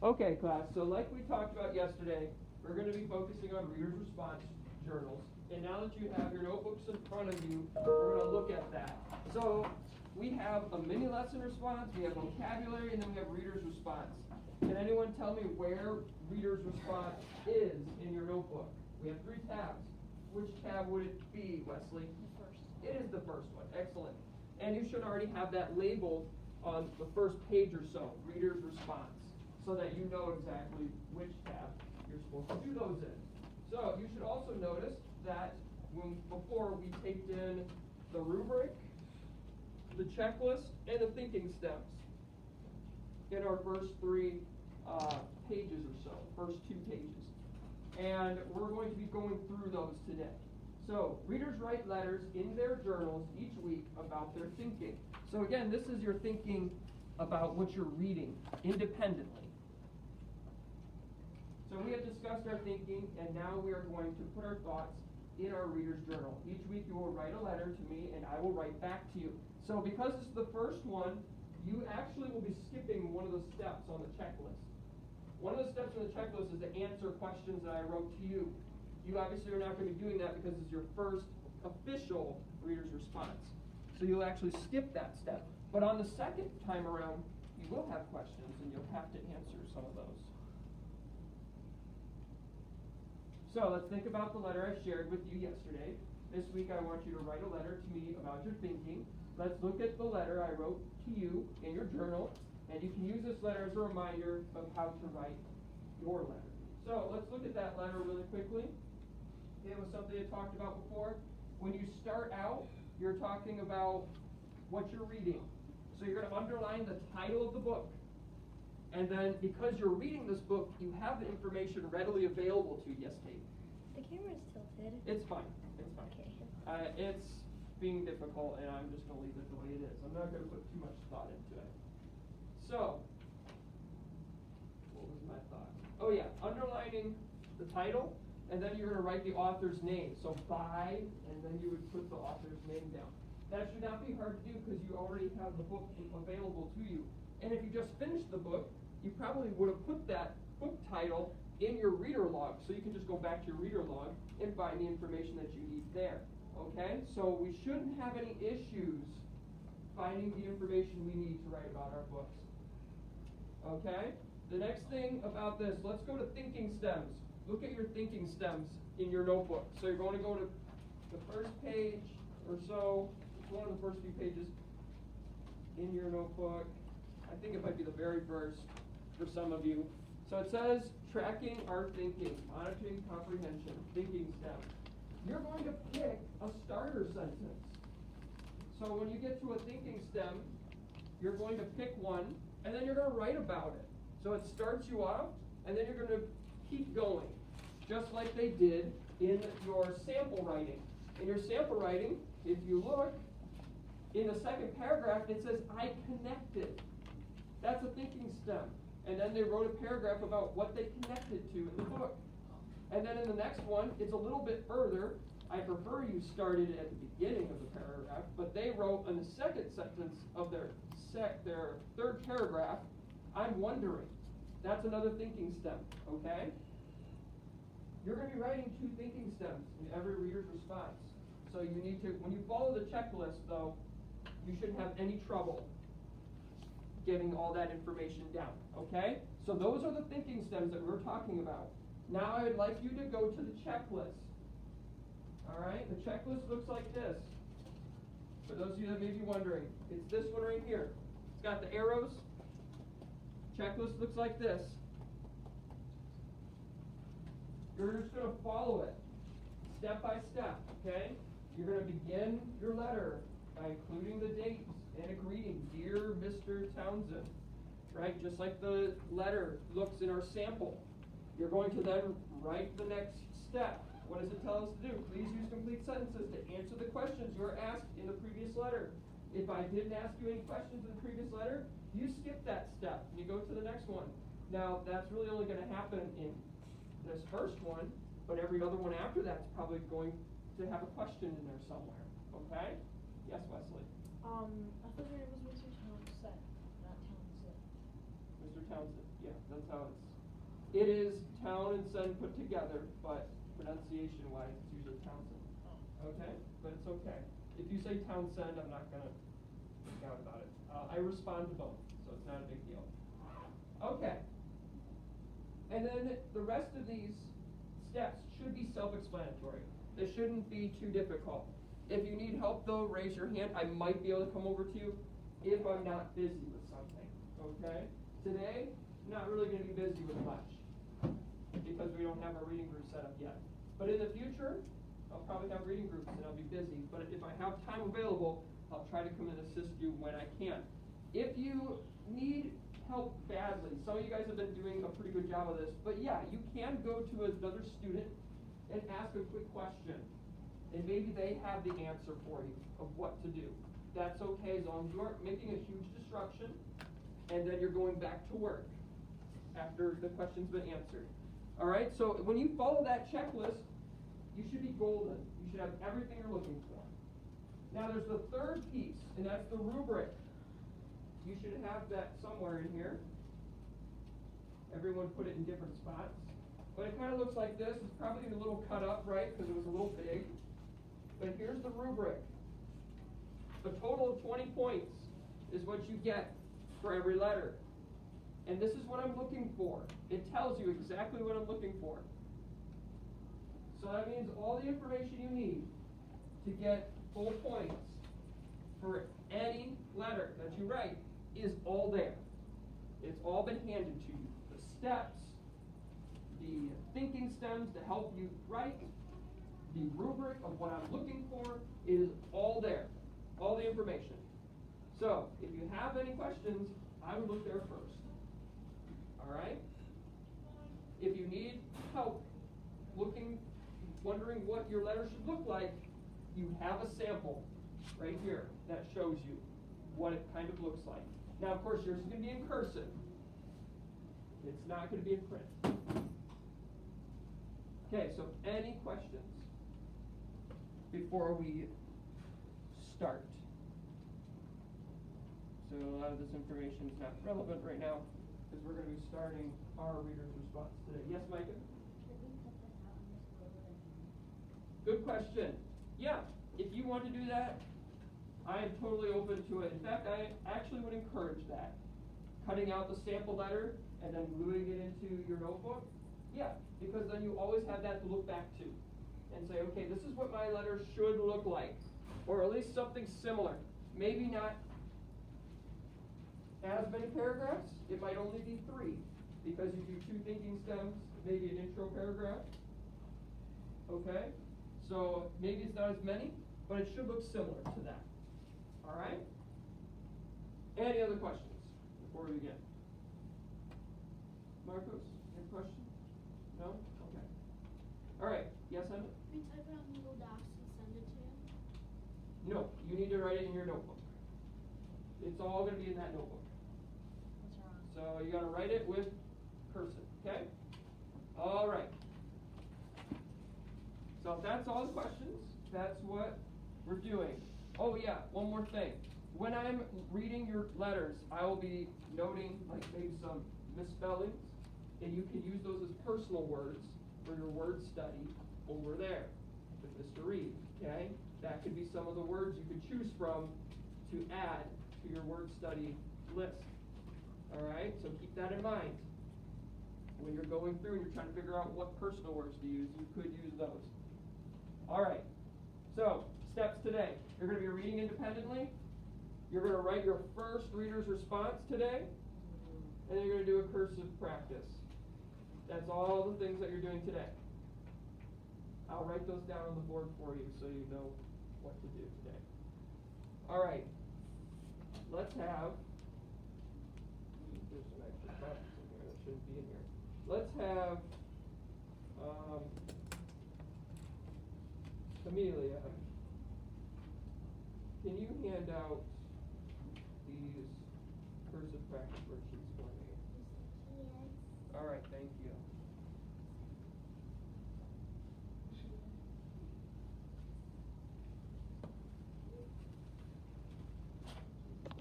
Okay, class, so like we talked about yesterday, we're going to be focusing on reader's response journals. And now that you have your notebooks in front of you, we're going to look at that. So we have a mini lesson response, we have vocabulary, and then we have reader's response. Can anyone tell me where reader's response is in your notebook? We have 3 tabs. Which tab would it be, Wesley? The first. It is the first one. Excellent. And you should already have that labeled on the first page or so, reader's response, so that you know exactly which tab you're supposed to do those in. So you should also notice that before we taped in the rubric, the checklist, and the thinking steps in our first 3 pages or so, first 2 pages. And we're going to be going through those today. So readers write letters in their journals each week about their thinking. So again, this is your thinking about what you're reading independently. So we have discussed our thinking, and now we are going to put our thoughts in our reader's journal. Each week you will write a letter to me, and I will write back to you. So because this is the first one, you actually will be skipping one of the steps on the checklist. One of the steps on the checklist is to answer questions that I wrote to you. You obviously are not going to be doing that because it's your first official reader's response. So you'll actually skip that step. But on the second time around, you will have questions, and you'll have to answer some of those. So let's think about the letter I shared with you yesterday. This week I want you to write a letter to me about your thinking. Let's look at the letter I wrote to you in your journal, and you can use this letter as a reminder of how to write your letter. So let's look at that letter really quickly. It was something I talked about before. When you start out, you're talking about what you're reading. So you're going to underline the title of the book. And then because you're reading this book, you have the information readily available to you. Yes, Kate? The camera is tilted. It's fine. It's fine. Okay. It's being difficult, and I'm just going to leave it the way it is. I'm not going to put too much thought into it. So, what was my thought? Oh yeah, underlining the title, and then you're going to write the author's name. So by, and then you would put the author's name down. That should not be hard to do because you already have the book available to you. And if you just finished the book, you probably would have put that book title in your reader log. So you can just go back to your reader log and find the information that you need there. Okay? So we shouldn't have any issues finding the information we need to write about our books. Okay? The next thing about this, let's go to thinking stems. Look at your thinking stems in your notebook. So you're going to go to the first page or so, one of the first few pages in your notebook. I think it might be the very first for some of you. So it says, tracking our thinking, monitoring comprehension, thinking stem. You're going to pick a starter sentence. So when you get to a thinking stem, you're going to pick one, and then you're going to write about it. So it starts you off, and then you're going to keep going, just like they did in your sample writing. In your sample writing, if you look, in the second paragraph, it says, I connected. That's a thinking stem. And then they wrote a paragraph about what they connected to in the book. And then in the next one, it's a little bit further. I prefer you started at the beginning of the paragraph, but they wrote in the second sentence of their third paragraph, I'm wondering. That's another thinking stem, okay? You're going to be writing 2 thinking stems in every reader's response. So you need to, when you follow the checklist, though, you shouldn't have any trouble getting all that information down, okay? So those are the thinking stems that we're talking about. Now I would like you to go to the checklist. All right, the checklist looks like this. For those of you that may be wondering, it's this one right here. It's got the arrows. Checklist looks like this. You're just going to follow it step by step, okay? You're going to begin your letter by including the dates and a greeting, Dear Mr. Townsend, right? Just like the letter looks in our sample. You're going to then write the next step. What does it tell us to do? Please use complete sentences to answer the questions you were asked in the previous letter. If I didn't ask you any questions in the previous letter, you skip that step and you go to the next one. Now, that's really only going to happen in this first one, but every other one after that's probably going to have a question in there somewhere. Okay? Yes, Wesley? I thought your name was Mr. Townsend, not Townsend. Mr. Townsend, yeah, that's how it is town and send put together, but pronunciation wise, it's usually Townsend. Okay, but it's okay. If you say Townsend, I'm not gonna freak out about it. I respond to both, so it's not a big deal. Okay. And then the rest of these steps should be self-explanatory. They shouldn't be too difficult. If you need help though, raise your hand. I might be able to come over to you if I'm not busy with something, okay? Today, not really gonna be busy with much because we don't have our reading group set up yet. But in the future, I'll probably have reading groups and I'll be busy. But if I have time available, I'll try to come and assist you when I can. If you need help badly, some of you guys have been doing a pretty good job of this, but yeah, you can go to another student and ask a quick question. And maybe they have the answer for you of what to do. That's okay as long as you aren't making a huge disruption and then you're going back to work after the question's been answered. Alright, so when you follow that checklist, you should be golden. You should have everything you're looking for. Now there's the third piece, and that's the rubric. You should have that somewhere in here. Everyone put it in different spots. But it kind of looks like this. It's probably a little cut up, right, because it was a little big. But here's the rubric. A total of 20 points is what you get for every letter. And this is what I'm looking for. It tells you exactly what I'm looking for. So that means all the information you need to get full points for any letter that you write is all there. It's all been handed to you. The steps, the thinking stems to help you write, the rubric of what I'm looking for is all there. All the information. So, if you have any questions, I would look there first. Alright? If you need help wondering what your letter should look like, you have a sample right here that shows you what it kind of looks like. Now, of course, yours is going to be in cursive. It's not going to be in print. Okay, so any questions before we start? So a lot of this information is not relevant right now because we're going to be starting our reader's response today. Yes, Micah? Good question. Yeah, if you want to do that, I am totally open to it. In fact, I actually would encourage that. Cutting out the sample letter and then gluing it into your notebook. Yeah, because then you always have that to look back to and say, okay, this is what my letter should look like. Or at least something similar. Maybe not as many paragraphs. It might only be 3 because you do 2 thinking stems, maybe an intro paragraph. Okay? So maybe it's not as many, but it should look similar to that. Alright? Any other questions before we begin? Marcos, any questions? No? Okay. Alright, yes, Emma? Can you type it on Google Docs and send it to you? No, you need to write it in your notebook. It's all going to be in that notebook. What's wrong? So you got to write it with cursive, okay? Alright. So if that's all the questions, that's what we're doing. Oh yeah, one more thing. When I'm reading your letters, I will be noting like maybe some misspellings, and you can use those as personal words for your word study over there with Mr. Reed, okay? That could be some of the words you could choose from to add to your word study list. Alright, so keep that in mind. When you're going through and you're trying to figure out what personal words to use, you could use those. Alright, so steps today. You're going to be reading independently. You're going to write your first reader's response today. And then you're going to do a cursive practice. That's all the things that you're doing today. I'll write those down on the board for you so you know what to do today. Alright, let's have, there's some extra practice in here that shouldn't be in here. Let's have, Amelia, can you hand out these cursive practice worksheets for me? Yes. Alright, thank you.